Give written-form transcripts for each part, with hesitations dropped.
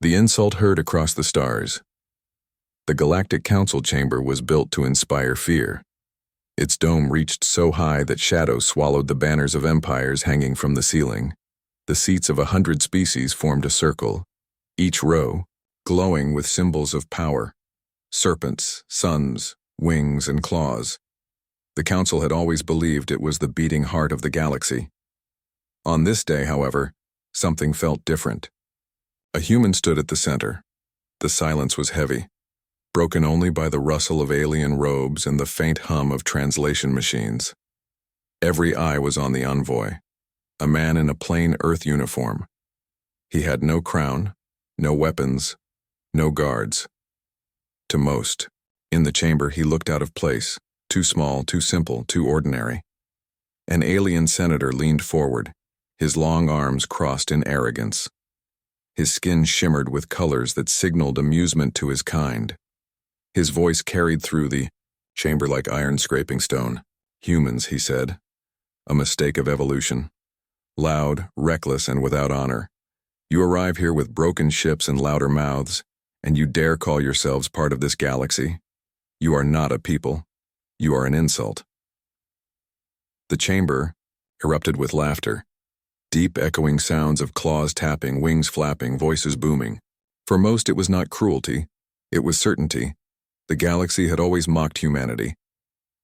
The insult heard across the stars. The Galactic Council chamber was built to inspire fear. Its dome reached so high that shadows swallowed the banners of empires hanging from the ceiling. The seats of 100 species formed a circle, each row glowing with symbols of power: serpents, suns, wings, and claws. The Council had always believed it was the beating heart of the galaxy. On this day, however, something felt different. A human stood at the center. The silence was heavy, broken only by the rustle of alien robes and the faint hum of translation machines. Every eye was on the envoy, a man in a plain Earth uniform. He had no crown, no weapons, no guards. To most, in the chamber he looked out of place, too small, too simple, too ordinary. An alien senator leaned forward, his long arms crossed in arrogance. His skin shimmered with colors that signaled amusement to his kind. His voice carried through the chamber like iron scraping stone. "Humans," he said, "a mistake of evolution. Loud, reckless, and without honor. You arrive here with broken ships and louder mouths, and you dare call yourselves part of this galaxy. You are not a people. You are an insult." The chamber erupted with laughter. Deep echoing sounds of claws tapping, wings flapping, voices booming. For most it was not cruelty, it was certainty. The galaxy had always mocked humanity.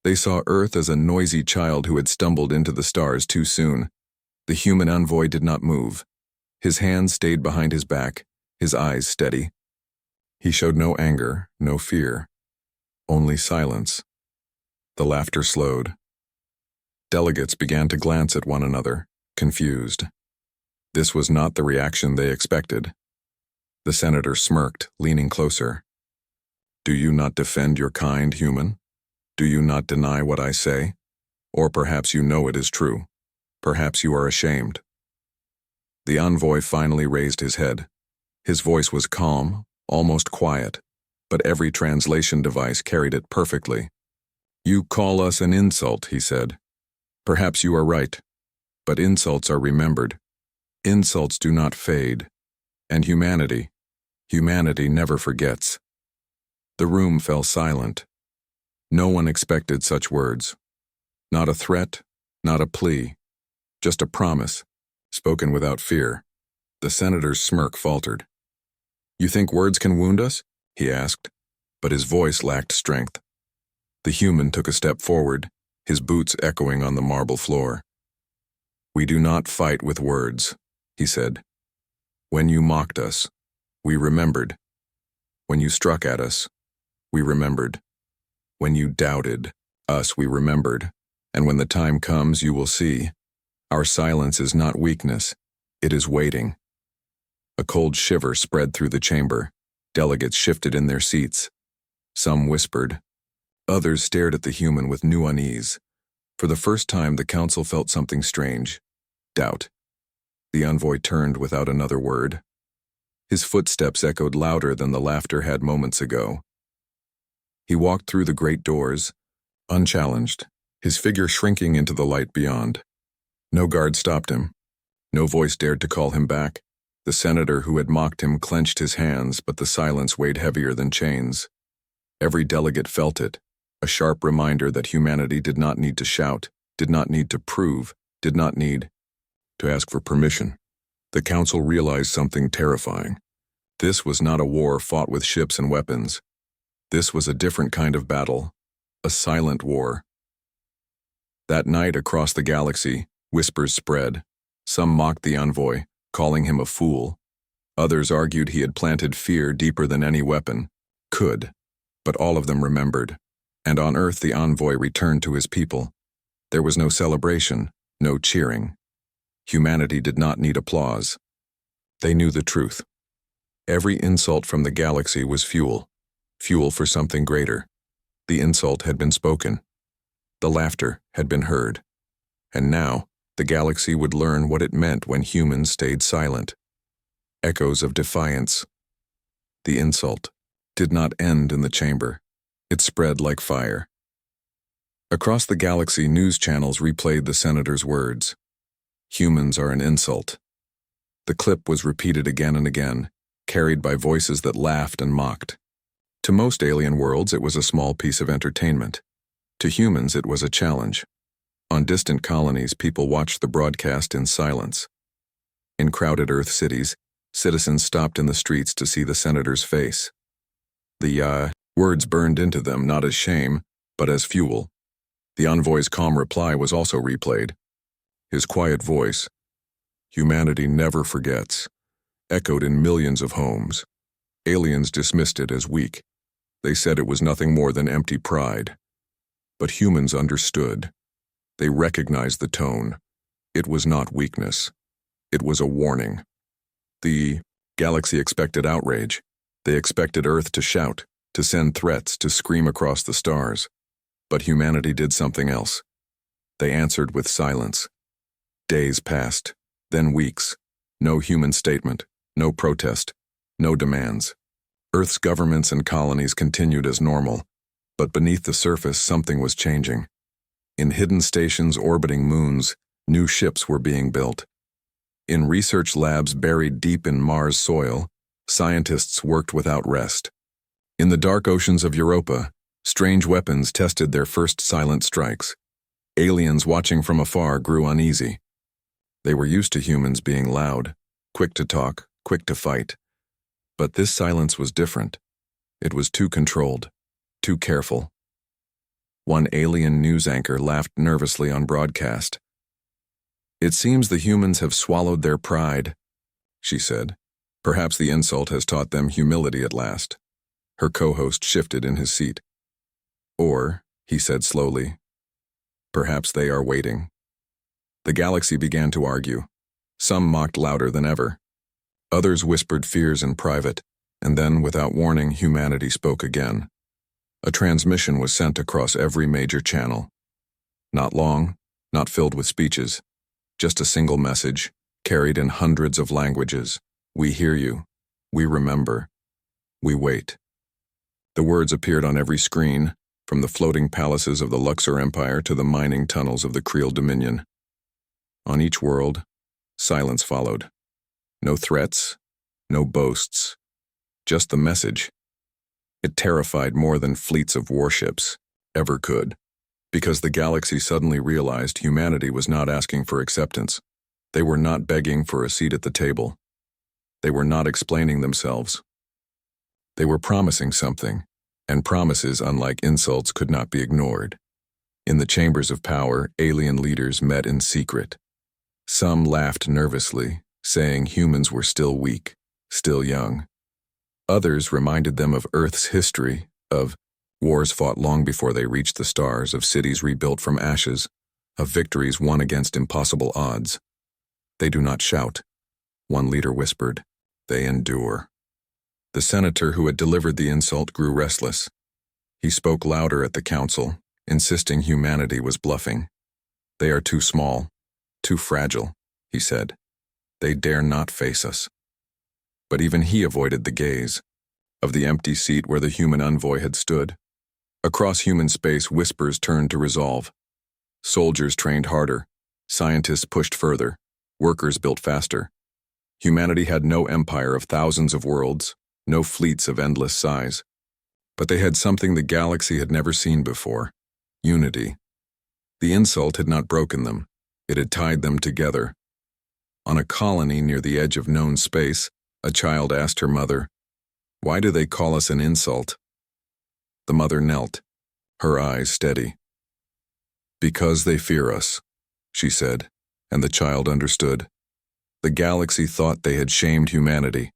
They saw Earth as a noisy child who had stumbled into the stars too soon. The human envoy did not move. His hands stayed behind his back, his eyes steady. He showed no anger, no fear, only silence. The laughter slowed. Delegates began to glance at one another, confused. This was not the reaction they expected. The senator smirked, leaning closer. "Do you not defend your kind, human? Do you not deny what I say? Or perhaps you know it is true. Perhaps you are ashamed." The envoy finally raised his head. His voice was calm, almost quiet, but every translation device carried it perfectly. "You call us an insult," he said. "Perhaps you are right. But insults are remembered. Insults do not fade. And humanity never forgets." The room fell silent. No one expected such words. Not a threat, not a plea, just a promise, spoken without fear. The senator's smirk faltered. "You think words can wound us?" he asked, but his voice lacked strength. The human took a step forward, his boots echoing on the marble floor. "We do not fight with words," he said. "When you mocked us, we remembered. When you struck at us, we remembered. When you doubted us, we remembered. And when the time comes, you will see. Our silence is not weakness, it is waiting." A cold shiver spread through the chamber. Delegates shifted in their seats. Some whispered. Others stared at the human with new unease. For the first time, the council felt something strange. Doubt. The envoy turned without another word. His footsteps echoed louder than the laughter had moments ago. He walked through the great doors, unchallenged, his figure shrinking into the light beyond. No guard stopped him. No voice dared to call him back. The senator who had mocked him clenched his hands, but the silence weighed heavier than chains. Every delegate felt it, a sharp reminder that humanity did not need to shout, did not need to prove, did not need to ask for permission. The council realized something terrifying. This was not a war fought with ships and weapons. This was a different kind of battle, a silent war. That night across the galaxy, whispers spread. Some mocked the envoy, calling him a fool. Others argued he had planted fear deeper than any weapon could. But all of them remembered. And on Earth the envoy returned to his people. There was no celebration, no cheering. Humanity did not need applause. They knew the truth. Every insult from the galaxy was fuel for something greater. The insult had been spoken. The laughter had been heard. And now, the galaxy would learn what it meant when humans stayed silent. Echoes of defiance. The insult did not end in the chamber. It spread like fire. Across the galaxy, news channels replayed the senator's words. Humans are an insult. The clip was repeated again and again, carried by voices that laughed and mocked. To most alien worlds, it was a small piece of entertainment. To humans, it was a challenge. On distant colonies, people watched the broadcast in silence. In crowded Earth cities, citizens stopped in the streets to see the senator's face. The words burned into them not as shame, but as fuel. The envoy's calm reply was also replayed. His quiet voice, "Humanity never forgets," echoed in millions of homes. Aliens dismissed it as weak. They said it was nothing more than empty pride. But humans understood. They recognized the tone. It was not weakness. It was a warning. The galaxy expected outrage. They expected Earth to shout, to send threats, to scream across the stars. But humanity did something else. They answered with silence. Days passed, then weeks. No human statement, no protest, no demands. Earth's governments and colonies continued as normal, but beneath the surface something was changing. In hidden stations orbiting moons, new ships were being built. In research labs buried deep in Mars soil, scientists worked without rest. In the dark oceans of Europa, strange weapons tested their first silent strikes. Aliens watching from afar grew uneasy. They were used to humans being loud, quick to talk, quick to fight. But this silence was different. It was too controlled, too careful. One alien news anchor laughed nervously on broadcast. "It seems the humans have swallowed their pride," she said. Perhaps the insult has taught them humility at last. Her co-host shifted in his seat. "Or," he said slowly, "perhaps they are waiting." The galaxy began to argue. Some mocked louder than ever. Others whispered fears in private, and then, without warning, humanity spoke again. A transmission was sent across every major channel. Not long, not filled with speeches, just a single message, carried in hundreds of languages. "We hear you. We remember. We wait." The words appeared on every screen, from the floating palaces of the Luxor Empire to the mining tunnels of the Creel Dominion. On each world, silence followed. No threats, no boasts, just the message. It terrified more than fleets of warships ever could, because the galaxy suddenly realized humanity was not asking for acceptance. They were not begging for a seat at the table. They were not explaining themselves. They were promising something, and promises, unlike insults, could not be ignored. In the chambers of power, alien leaders met in secret. Some laughed nervously, saying humans were still weak, still young. Others reminded them of Earth's history, of wars fought long before they reached the stars, of cities rebuilt from ashes, of victories won against impossible odds. "They do not shout," one leader whispered. "They endure." The senator who had delivered the insult grew restless. He spoke louder at the council, insisting humanity was bluffing. "They are too small, too fragile," he said. "They dare not face us." But even he avoided the gaze of the empty seat where the human envoy had stood. Across human space, whispers turned to resolve. Soldiers trained harder, scientists pushed further, workers built faster. Humanity had no empire of thousands of worlds, no fleets of endless size. But they had something the galaxy had never seen before: unity. The insult had not broken them, it had tied them together. On a colony near the edge of known space, a child asked her mother, "Why do they call us an insult?" The mother knelt, her eyes steady. "Because they fear us," she said, and the child understood. The galaxy thought they had shamed humanity,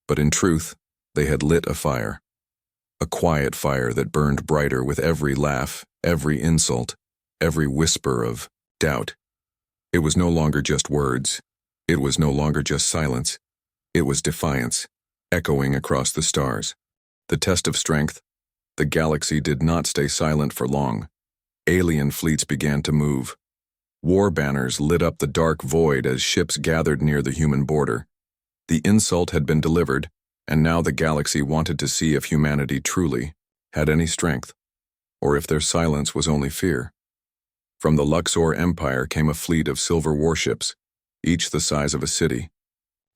but in truth, they had lit a fire. A quiet fire that burned brighter with every laugh, every insult, every whisper of doubt. It was no longer just words. It was no longer just silence. It was defiance, echoing across the stars. The test of strength. The galaxy did not stay silent for long. Alien fleets began to move. War banners lit up the dark void as ships gathered near the human border. The insult had been delivered, and now the galaxy wanted to see if humanity truly had any strength, or if their silence was only fear. From the Luxor Empire came a fleet of silver warships, each the size of a city.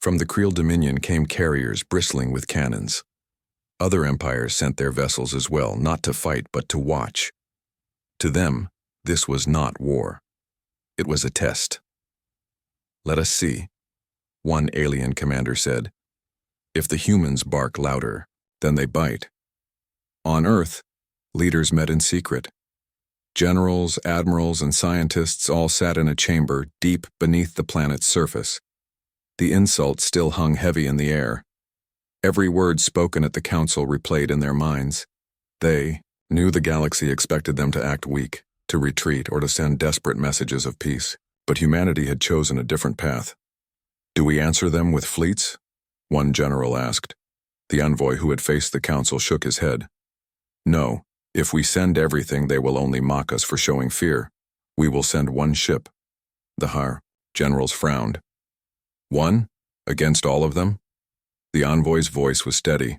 From the Creel Dominion came carriers bristling with cannons. Other empires sent their vessels as well, not to fight but to watch. To them, this was not war. It was a test. "Let us see," one alien commander said. "If the humans bark louder, then they bite." On Earth, leaders met in secret. Generals, admirals, and scientists all sat in a chamber deep beneath the planet's surface. The insult still hung heavy in the air. Every word spoken at the council replayed in their minds. They knew the galaxy expected them to act weak, to retreat, or to send desperate messages of peace. But humanity had chosen a different path. "Do we answer them with fleets?" one general asked. The envoy who had faced the council shook his head. "No, if we send everything, they will only mock us for showing fear. We will send one ship." The generals frowned. "One? Against all of them?" The envoy's voice was steady.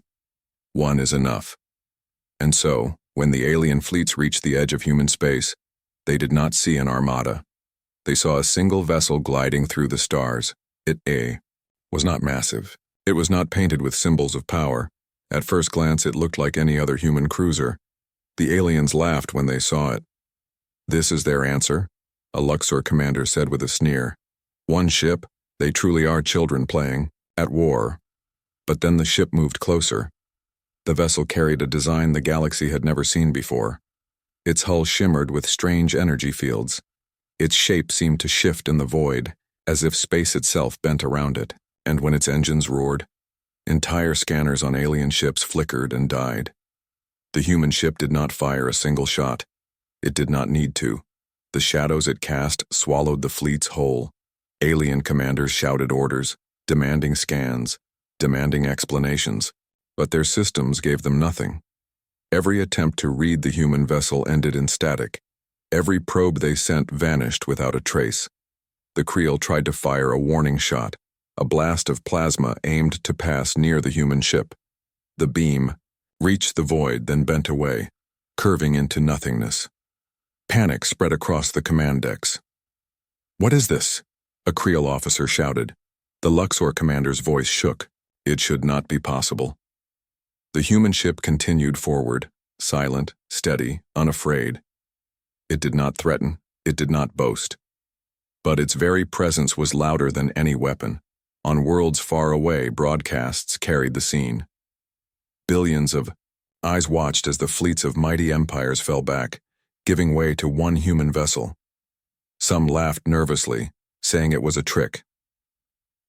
"One is enough." And so, when the alien fleets reached the edge of human space, they did not see an armada. They saw a single vessel gliding through the stars. It was not massive. It was not painted with symbols of power. At first glance, it looked like any other human cruiser. The aliens laughed when they saw it. "This is their answer?" a Luxor commander said with a sneer. "One ship? They truly are children playing, at war." But then the ship moved closer. The vessel carried a design the galaxy had never seen before. Its hull shimmered with strange energy fields. Its shape seemed to shift in the void, as if space itself bent around it, and when its engines roared, entire scanners on alien ships flickered and died. The human ship did not fire a single shot. It did not need to. The shadows it cast swallowed the fleets whole. Alien commanders shouted orders, demanding scans, demanding explanations, but their systems gave them nothing. Every attempt to read the human vessel ended in static. Every probe they sent vanished without a trace. The Creel tried to fire a warning shot, a blast of plasma aimed to pass near the human ship. The beam reached the void, then bent away, curving into nothingness. Panic spread across the command decks. "What is this?" a Creel officer shouted. The Luxor commander's voice shook. It should not be possible. The human ship continued forward, silent, steady, unafraid. It did not threaten, it did not boast. But its very presence was louder than any weapon. On worlds far away, broadcasts carried the scene. Billions of eyes watched as the fleets of mighty empires fell back, giving way to one human vessel. Some laughed nervously, saying it was a trick.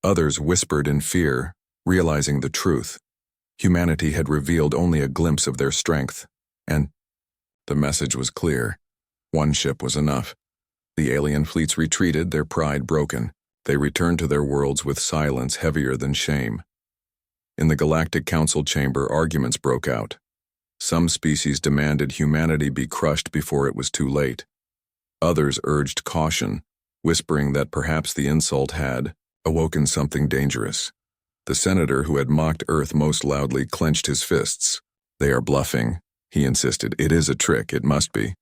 Others whispered in fear, realizing the truth. Humanity had revealed only a glimpse of their strength, and the message was clear. One ship was enough. The alien fleets retreated, their pride broken. They returned to their worlds with silence heavier than shame. In the Galactic Council chamber, arguments broke out. Some species demanded humanity be crushed before it was too late. Others urged caution, whispering that perhaps the insult had awoken something dangerous. The senator who had mocked Earth most loudly clenched his fists. "They are bluffing," he insisted. "It is a trick, it must be."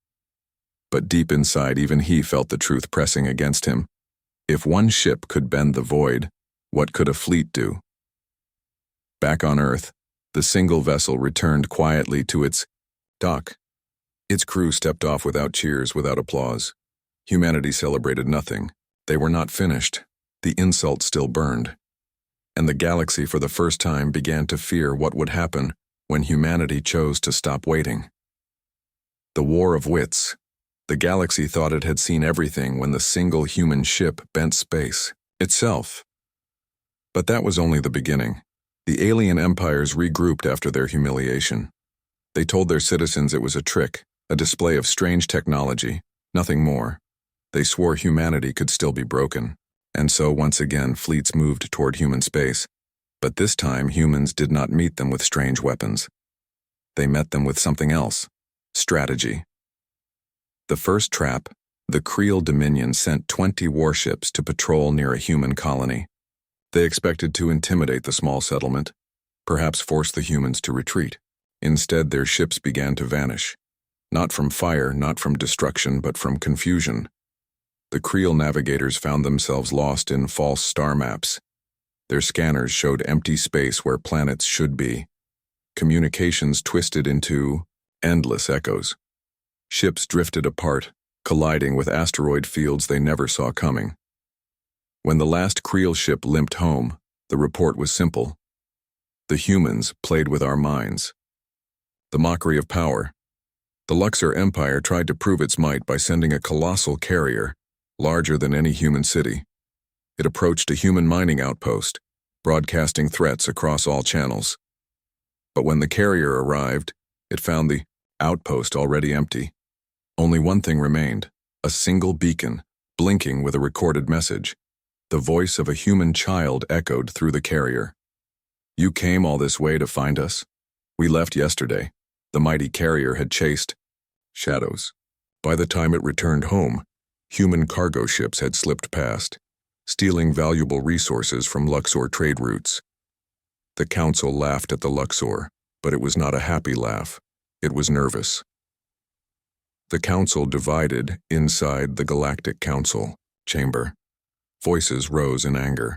But deep inside, even he felt the truth pressing against him. If one ship could bend the void, what could a fleet do? Back on Earth, the single vessel returned quietly to its dock. Its crew stepped off without cheers, without applause. Humanity celebrated nothing. They were not finished. The insult still burned. And the galaxy for the first time began to fear what would happen when humanity chose to stop waiting. The war of wits. The galaxy thought it had seen everything when the single human ship bent space itself. But that was only the beginning. The alien empires regrouped after their humiliation. They told their citizens it was a trick, a display of strange technology, nothing more. They swore humanity could still be broken. And so once again fleets moved toward human space. But this time humans did not meet them with strange weapons. They met them with something else: strategy. The first trap, the Creel Dominion sent 20 warships to patrol near a human colony. They expected to intimidate the small settlement, perhaps force the humans to retreat. Instead, their ships began to vanish. Not from fire, not from destruction, but from confusion. The Creel navigators found themselves lost in false star maps. Their scanners showed empty space where planets should be. Communications twisted into endless echoes. Ships drifted apart, colliding with asteroid fields they never saw coming. When the last Creel ship limped home, the report was simple. The humans played with our minds. The mockery of power. The Luxor Empire tried to prove its might by sending a colossal carrier, larger than any human city. It approached a human mining outpost, broadcasting threats across all channels. But when the carrier arrived, it found the outpost already empty. Only one thing remained, a single beacon, blinking with a recorded message. The voice of a human child echoed through the carrier. "You came all this way to find us? We left yesterday." The mighty carrier had chased shadows. By the time it returned home, human cargo ships had slipped past, stealing valuable resources from Luxor trade routes. The Council laughed at the Luxor, but it was not a happy laugh. It was nervous. The Council divided inside the Galactic Council chamber. Voices rose in anger.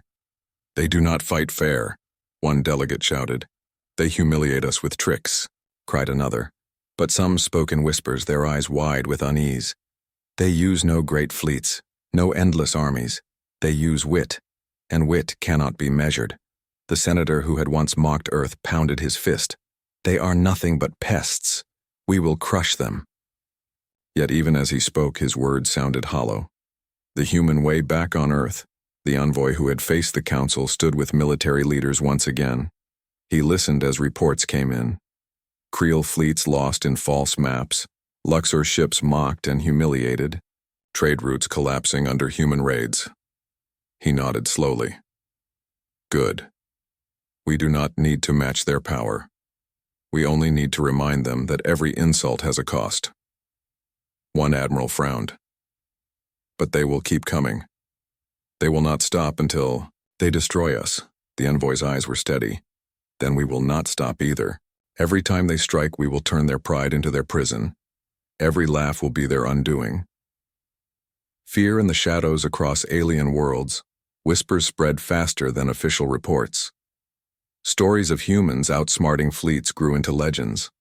"They do not fight fair," one delegate shouted. "They humiliate us with tricks," cried another. But some spoke in whispers, their eyes wide with unease. "They use no great fleets, no endless armies. They use wit, and wit cannot be measured." The senator who had once mocked Earth pounded his fist. "They are nothing but pests. We will crush them." Yet even as he spoke, his words sounded hollow. The human way back on Earth, the envoy who had faced the Council stood with military leaders once again. He listened as reports came in. Creel fleets lost in false maps, Luxor ships mocked and humiliated, trade routes collapsing under human raids. He nodded slowly. "Good. We do not need to match their power. We only need to remind them that every insult has a cost." One admiral frowned. "But they will keep coming. They will not stop until they destroy us." The envoy's eyes were steady. "Then we will not stop either. Every time they strike, we will turn their pride into their prison. Every laugh will be their undoing." Fear in the shadows across alien worlds, whispers spread faster than official reports. Stories of humans outsmarting fleets grew into legends.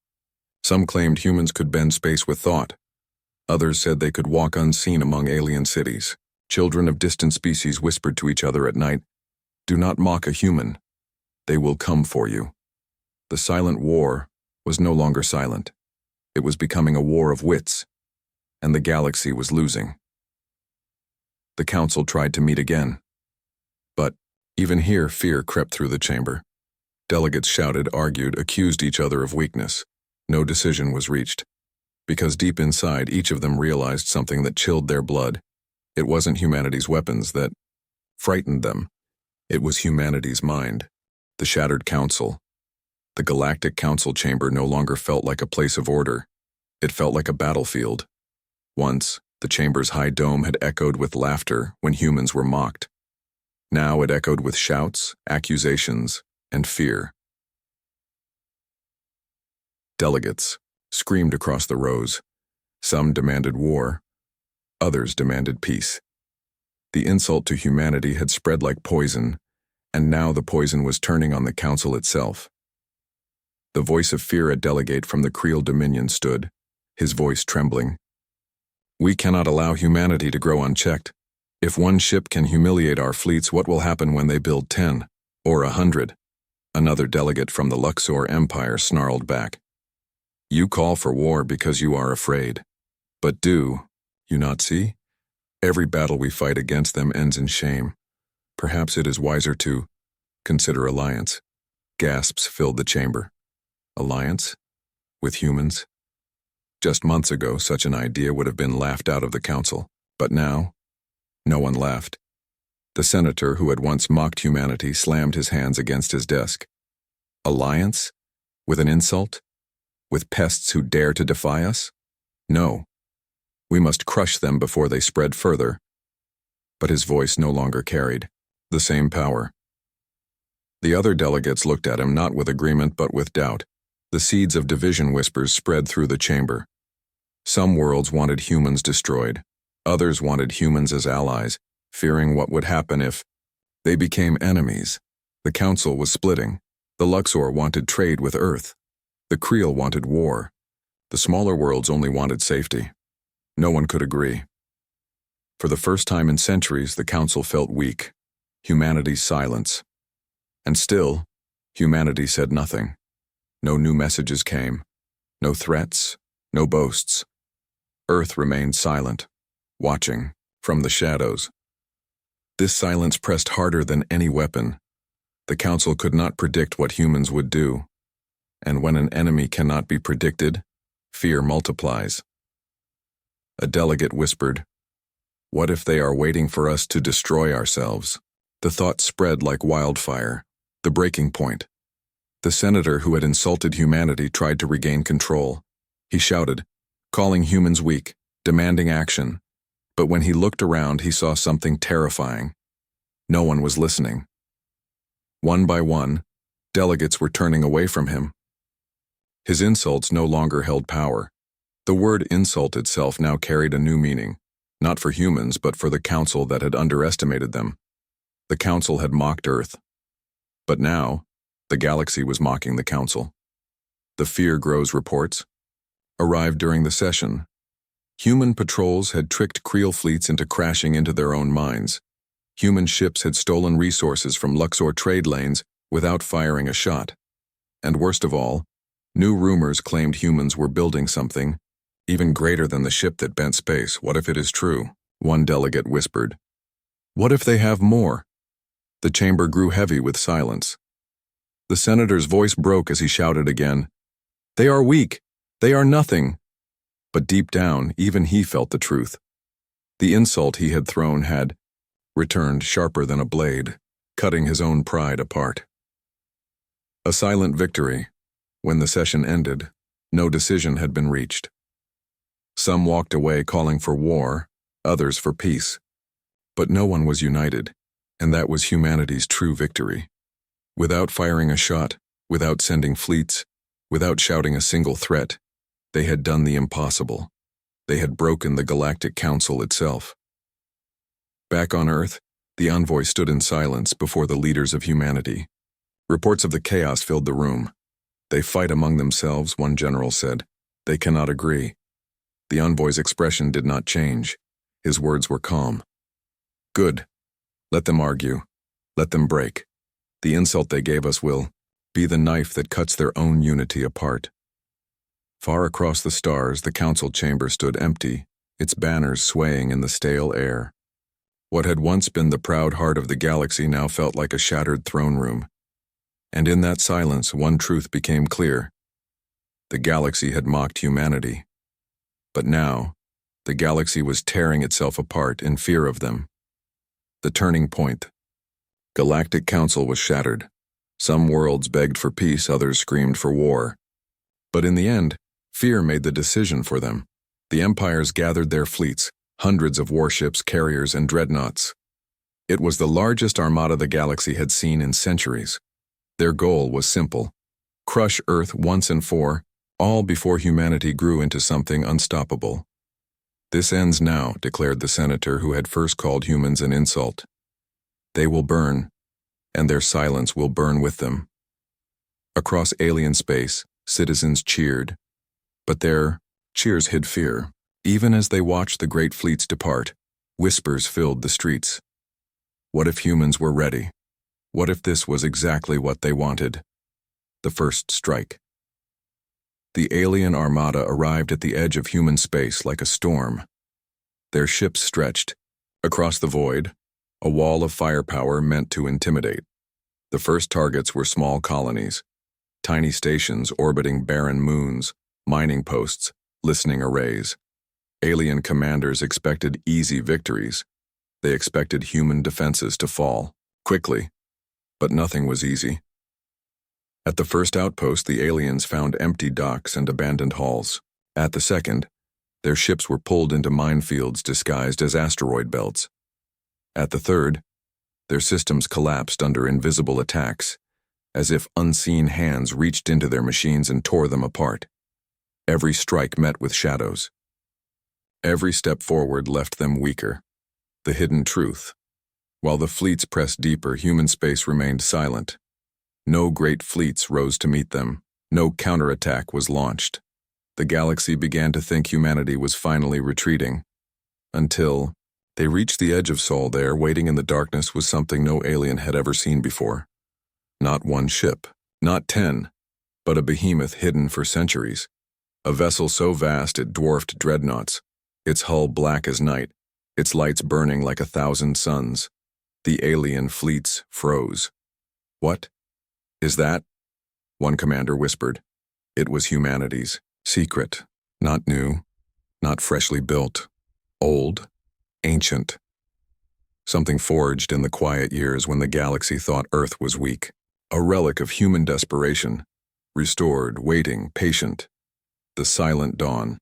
Some claimed humans could bend space with thought. Others said they could walk unseen among alien cities. Children of distant species whispered to each other at night, "Do not mock a human. They will come for you." The silent war was no longer silent. It was becoming a war of wits, and the galaxy was losing. The Council tried to meet again. But even here, fear crept through the chamber. Delegates shouted, argued, accused each other of weakness. No decision was reached. Because deep inside, each of them realized something that chilled their blood. It wasn't humanity's weapons that frightened them. It was humanity's mind. The shattered Council. The Galactic Council chamber no longer felt like a place of order. It felt like a battlefield. Once, the chamber's high dome had echoed with laughter when humans were mocked. Now it echoed with shouts, accusations, and fear. Delegates screamed across the rows. Some demanded war. Others demanded peace. The insult to humanity had spread like poison, and now the poison was turning on the Council itself. The voice of fear, a delegate from the Creel Dominion, stood, his voice trembling. "We cannot allow humanity to grow unchecked. If one ship can humiliate our fleets, what will happen when they build 10 or 100? Another delegate from the Luxor Empire snarled back. "You call for war because you are afraid. But do you not see? Every battle we fight against them ends in shame. Perhaps it is wiser to consider alliance." Gasps filled the chamber. Alliance? With humans? Just months ago, such an idea would have been laughed out of the Council. But now, no one laughed. The senator who had once mocked humanity slammed his hands against his desk. Alliance? With an insult? With pests who dare to defy us? No. We must crush them before they spread further. But his voice no longer carried the same power. The other delegates looked at him not with agreement but with doubt. The seeds of division whispers spread through the chamber. Some worlds wanted humans destroyed. Others wanted humans as allies, fearing what would happen if they became enemies. The Council was splitting. The Luxor wanted trade with Earth. The Creel wanted war. The smaller worlds only wanted safety. No one could agree. For the first time in centuries, the Council felt weak. Humanity's silence. And still, humanity said nothing. No new messages came. No threats. No boasts. Earth remained silent, watching from the shadows. This silence pressed harder than any weapon. The Council could not predict what humans would do. And when an enemy cannot be predicted, fear multiplies. A delegate whispered, "What if they are waiting for us to destroy ourselves?" The thought spread like wildfire. The breaking point. The senator who had insulted humanity tried to regain control. He shouted, calling humans weak, demanding action. But when he looked around, he saw something terrifying. No one was listening. One by one, delegates were turning away from him. His insults no longer held power. The word insult itself now carried a new meaning, not for humans, but for the Council that had underestimated them. The Council had mocked Earth. But now, the galaxy was mocking the Council. The Fear Grows reports arrived during the session. Human patrols had tricked Creel fleets into crashing into their own mines. Human ships had stolen resources from Luxor trade lanes without firing a shot. And worst of all, new rumors claimed humans were building something even greater than the ship that bent space. What if it is true? One delegate whispered. What if they have more? The chamber grew heavy with silence. The senator's voice broke as he shouted again, "They are weak. They are nothing." But deep down, even he felt the truth. The insult he had thrown had returned sharper than a blade, cutting his own pride apart. A silent victory. When the session ended, no decision had been reached. Some walked away calling for war, others for peace. But no one was united, and that was humanity's true victory. Without firing a shot, without sending fleets, without shouting a single threat, they had done the impossible. They had broken the Galactic Council itself. Back on Earth, the envoy stood in silence before the leaders of humanity. Reports of the chaos filled the room. They fight among themselves, one general said. They cannot agree. The envoy's expression did not change. His words were calm. Good. Let them argue. Let them break. The insult they gave us will be the knife that cuts their own unity apart. Far across the stars, the council chamber stood empty, its banners swaying in the stale air. What had once been the proud heart of the galaxy now felt like a shattered throne room. And in that silence, one truth became clear. The galaxy had mocked humanity. But now, the galaxy was tearing itself apart in fear of them. The turning point. Galactic Council was shattered. Some worlds begged for peace, others screamed for war. But in the end, fear made the decision for them. The empires gathered their fleets, hundreds of warships, carriers, and dreadnoughts. It was the largest armada the galaxy had seen in centuries. Their goal was simple: crush Earth once and for all before humanity grew into something unstoppable. This ends now, declared the senator who had first called humans an insult. They will burn, and their silence will burn with them. Across alien space, citizens cheered. But their cheers hid fear. Even as they watched the great fleets depart, whispers filled the streets. What if humans were ready? What if this was exactly what they wanted? The first strike. The alien armada arrived at the edge of human space like a storm. Their ships stretched. Across the void, a wall of firepower meant to intimidate. The first targets were small colonies, tiny stations orbiting barren moons, mining posts, listening arrays. Alien commanders expected easy victories. They expected human defenses to fall quickly, but nothing was easy. At the first outpost, the aliens found empty docks and abandoned halls. At the second, their ships were pulled into minefields disguised as asteroid belts. At the third, their systems collapsed under invisible attacks, as if unseen hands reached into their machines and tore them apart. Every strike met with shadows. Every step forward left them weaker. The hidden truth. While the fleets pressed deeper, human space remained silent. No great fleets rose to meet them. No counterattack was launched. The galaxy began to think humanity was finally retreating. Until they reached the edge of Sol. There, waiting in the darkness, was something no alien had ever seen before. Not one ship, not 10, but a behemoth hidden for centuries. A vessel so vast it dwarfed dreadnoughts, its hull black as night, its lights burning like 1,000 suns. The alien fleets froze. "What is that?" one commander whispered. It was humanity's secret, not new, not freshly built, old, ancient. Something forged in the quiet years when the galaxy thought Earth was weak. A relic of human desperation, restored, waiting, patient. The silent dawn.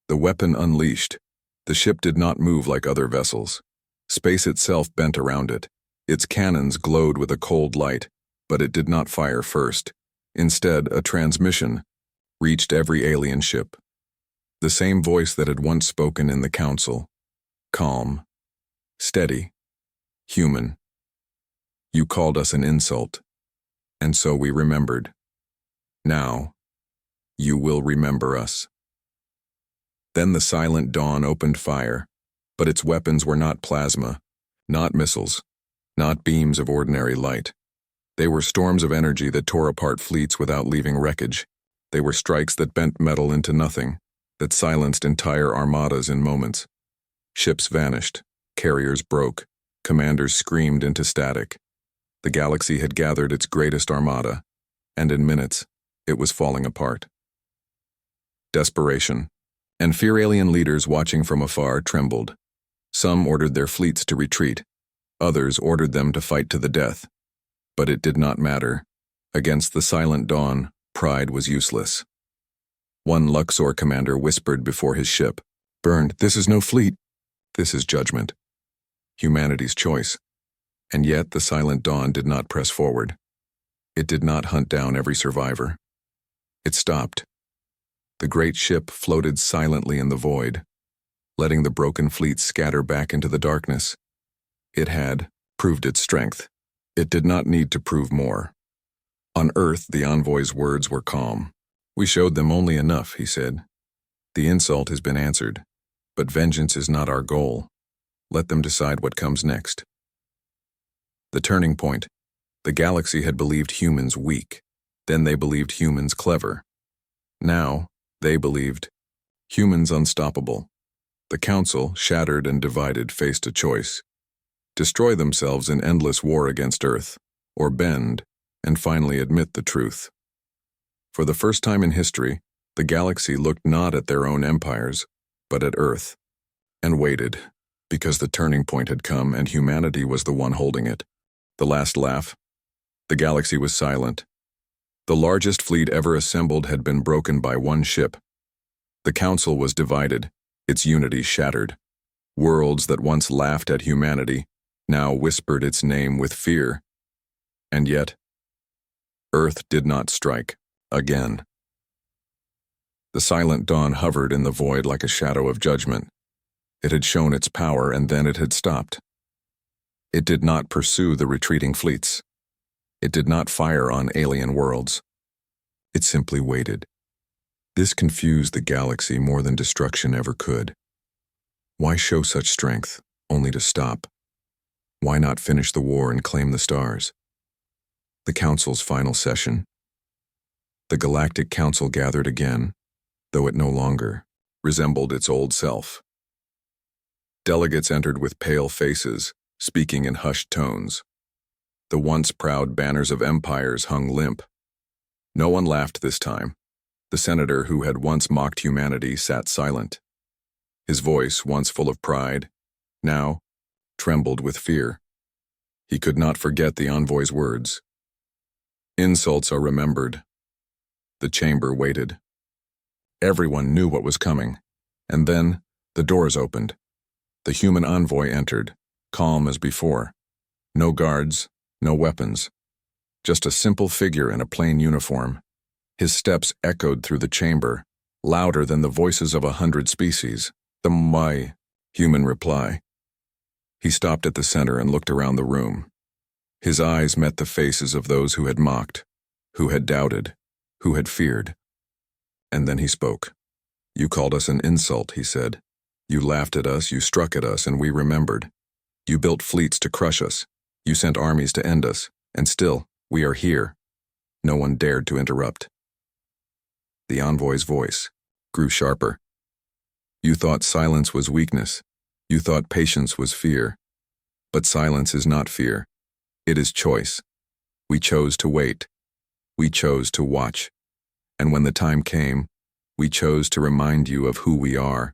The weapon unleashed. The ship did not move like other vessels. Space itself bent around it. Its cannons glowed with a cold light, but it did not fire first. Instead, a transmission reached every alien ship. The same voice that had once spoken in the council. Calm, steady, human. "You called us an insult, and so we remembered. Now, you will remember us." Then the silent dawn opened fire, but its weapons were not plasma, not missiles, not beams of ordinary light. They were storms of energy that tore apart fleets without leaving wreckage. They were strikes that bent metal into nothing, that silenced entire armadas in moments. Ships vanished, carriers broke, commanders screamed into static. The galaxy had gathered its greatest armada, and in minutes, it was falling apart. Desperation, and fear. Alien leaders watching from afar trembled. Some ordered their fleets to retreat, others ordered them to fight to the death. But it did not matter. Against the silent dawn, pride was useless. One Luxor commander whispered before his ship, "Burned, this is no fleet. This is judgment. Humanity's choice." And yet the silent dawn did not press forward. It did not hunt down every survivor. It stopped. The great ship floated silently in the void, letting the broken fleet scatter back into the darkness. It had proved its strength. It did not need to prove more. On Earth, the envoy's words were calm. "We showed them only enough," he said. "The insult has been answered, but vengeance is not our goal. Let them decide what comes next." The turning point. The galaxy had believed humans weak. Then they believed humans clever. Now, they believed humans unstoppable. The Council, shattered and divided, faced a choice. Destroy themselves in endless war against Earth, or bend, and finally admit the truth. For the first time in history, the galaxy looked not at their own empires, but at Earth, and waited, because the turning point had come and humanity was the one holding it. The last laugh. The galaxy was silent. The largest fleet ever assembled had been broken by one ship. The Council was divided, its unity shattered. Worlds that once laughed at humanity now whispered its name with fear. And yet, Earth did not strike again. The silent dawn hovered in the void like a shadow of judgment. It had shown its power, and then it had stopped. It did not pursue the retreating fleets. It did not fire on alien worlds. It simply waited. This confused the galaxy more than destruction ever could. Why show such strength, only to stop? Why not finish the war and claim the stars? The Council's final session. The Galactic Council gathered again, though it no longer resembled its old self. Delegates entered with pale faces, speaking in hushed tones. The once proud banners of empires hung limp. No one laughed this time. The senator who had once mocked humanity sat silent. His voice, once full of pride, now trembled with fear. He could not forget the envoy's words. Insults are remembered. The chamber waited. Everyone knew what was coming, and then the doors opened. The human envoy entered, calm as before. No guards, no weapons. Just a simple figure in a plain uniform. His steps echoed through the chamber, louder than the voices of 100 species. The my human reply. He stopped at the center and looked around the room. His eyes met the faces of those who had mocked, who had doubted, who had feared. And then he spoke. "You called us an insult," he said. "You laughed at us, you struck at us, and we remembered. You built fleets to crush us. You sent armies to end us, and still, we are here." No one dared to interrupt. The envoy's voice grew sharper. "You thought silence was weakness. You thought patience was fear. But silence is not fear. It is choice. We chose to wait. We chose to watch. And when the time came, we chose to remind you of who we are."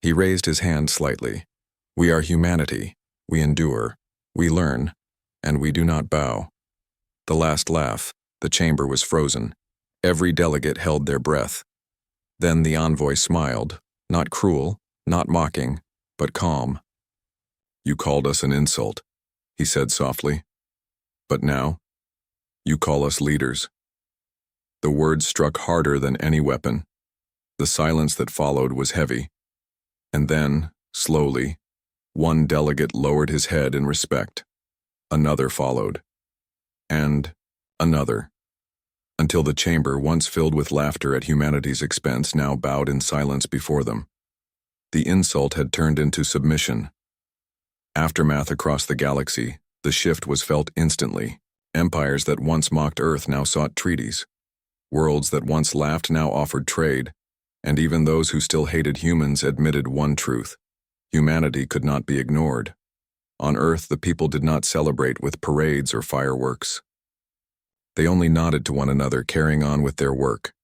He raised his hand slightly. "We are humanity. We endure. We learn. And we do not bow." The last laugh. The chamber was frozen. Every delegate held their breath. Then the envoy smiled, not cruel, not mocking, but calm. "You called us an insult," he said softly. "But now, you call us leaders." The words struck harder than any weapon. The silence that followed was heavy. And then, slowly, one delegate lowered his head in respect. Another followed. And another. Until the chamber, once filled with laughter at humanity's expense, now bowed in silence before them. The insult had turned into submission. Aftermath across the galaxy, the shift was felt instantly. Empires that once mocked Earth now sought treaties. Worlds that once laughed now offered trade. And even those who still hated humans admitted one truth: humanity could not be ignored. On Earth, the people did not celebrate with parades or fireworks. They only nodded to one another, carrying on with their work.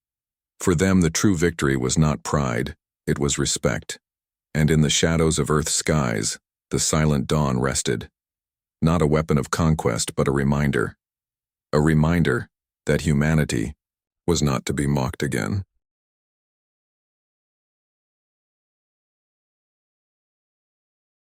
For them, the true victory was not pride, it was respect. And in the shadows of Earth's skies, the silent dawn rested. Not a weapon of conquest, but a reminder. A reminder that humanity was not to be mocked again.